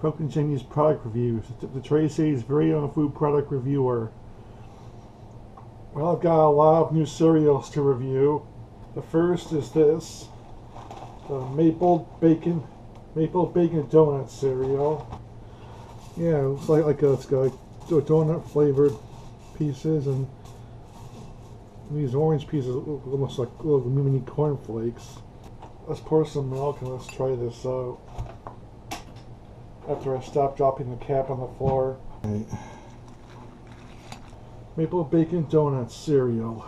Broken Jenny's product reviews. The Tracy's very own food product reviewer. Well, I've got a lot of new cereals to review. The first is this, the Maple Bacon Donut cereal. Yeah, it looks like it's got donut flavored pieces, and these orange pieces look almost like little mini cornflakes. Let's pour some milk and let's try this out. After I stop dropping the cap on the floor. Right. Maple Bacon Donut cereal.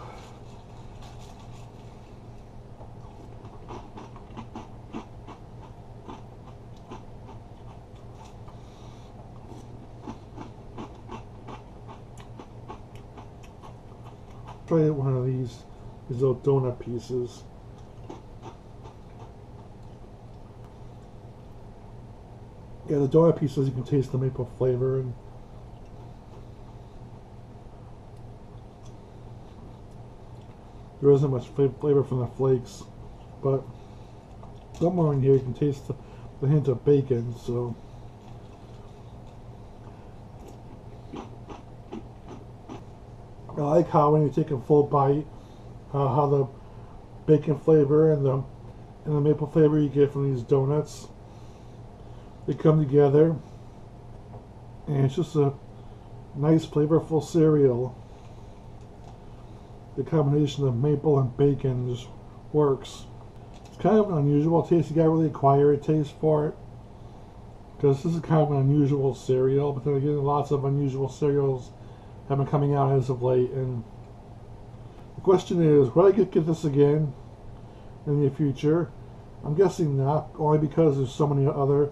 Try one of these little donut pieces. Yeah, the donut pieces, you can taste the maple flavor, and there isn't much flavor from the flakes, but somewhere in here you can taste the hint of bacon. So I like how when you take a full bite, how the bacon flavor and the maple flavor you get from these donuts, they come together, and it's just a nice flavorful cereal. The combination of maple and bacon just works. It's kind of an unusual taste. You gotta really acquire a taste for it, because this is kind of an unusual cereal. But then again, lots of unusual cereals have been coming out as of late, and the question is, will I get this again in the future? I'm guessing not, only because there's so many other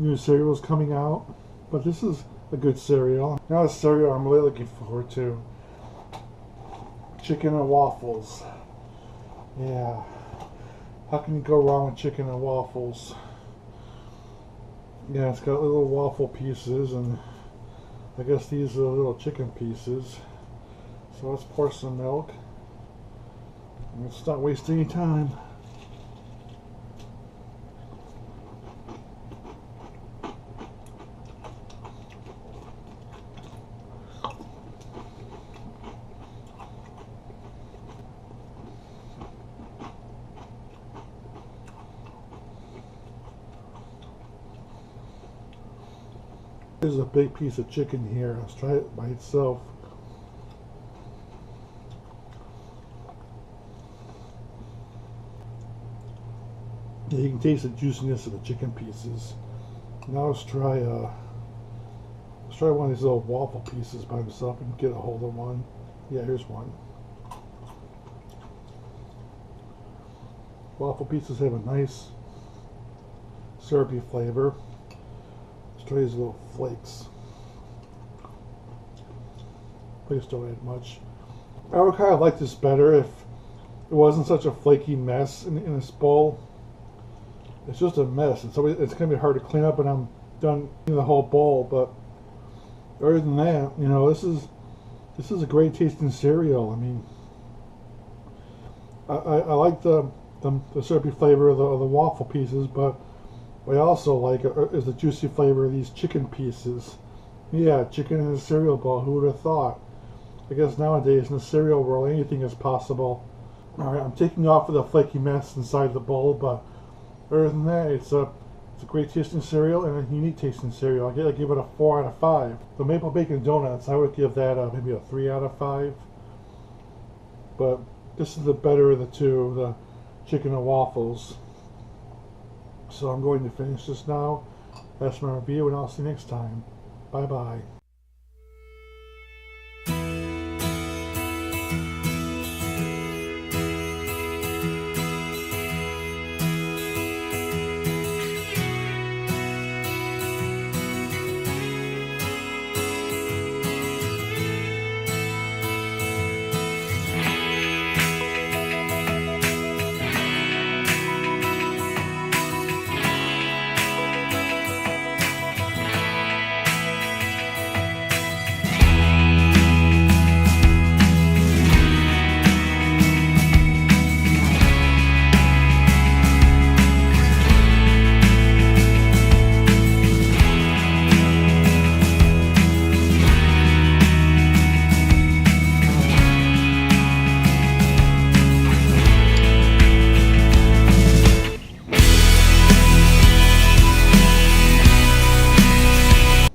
new cereals coming out. But this is a good cereal. Now a cereal I'm really looking forward to. Chicken and waffles. Yeah. How can you go wrong with chicken and waffles? Yeah, it's got little waffle pieces, and I guess these are little chicken pieces. So let's pour some milk. Let's not waste any time. There's a big piece of chicken here. Let's try it by itself. Yeah, you can taste the juiciness of the chicken pieces. Now let's try one of these little waffle pieces by himself and get a hold of one. Yeah, here's one. Waffle pieces have a nice syrupy flavor. Let's try these little flakes. Flakes don't add much. I would kind of like this better if it wasn't such a flaky mess in this bowl. It's just a mess, and so it's going to be hard to clean up when I'm done eating the whole bowl. But other than that, you know, this is a great tasting cereal. I mean, I like the syrupy flavor of the waffle pieces, but what I also like is the juicy flavor of these chicken pieces. Yeah, chicken in a cereal bowl. Who would have thought? I guess nowadays in the cereal world, anything is possible. All right, I'm taking off with the flaky mess inside the bowl, but other than that, it's a great tasting cereal and a unique tasting cereal. I give it a 4 out of 5. The Maple Bacon Donuts, I would give that maybe a 3 out of 5. But this is the better of the two, the chicken and waffles. So I'm going to finish this now. That's my review, and I'll see you next time. Bye bye.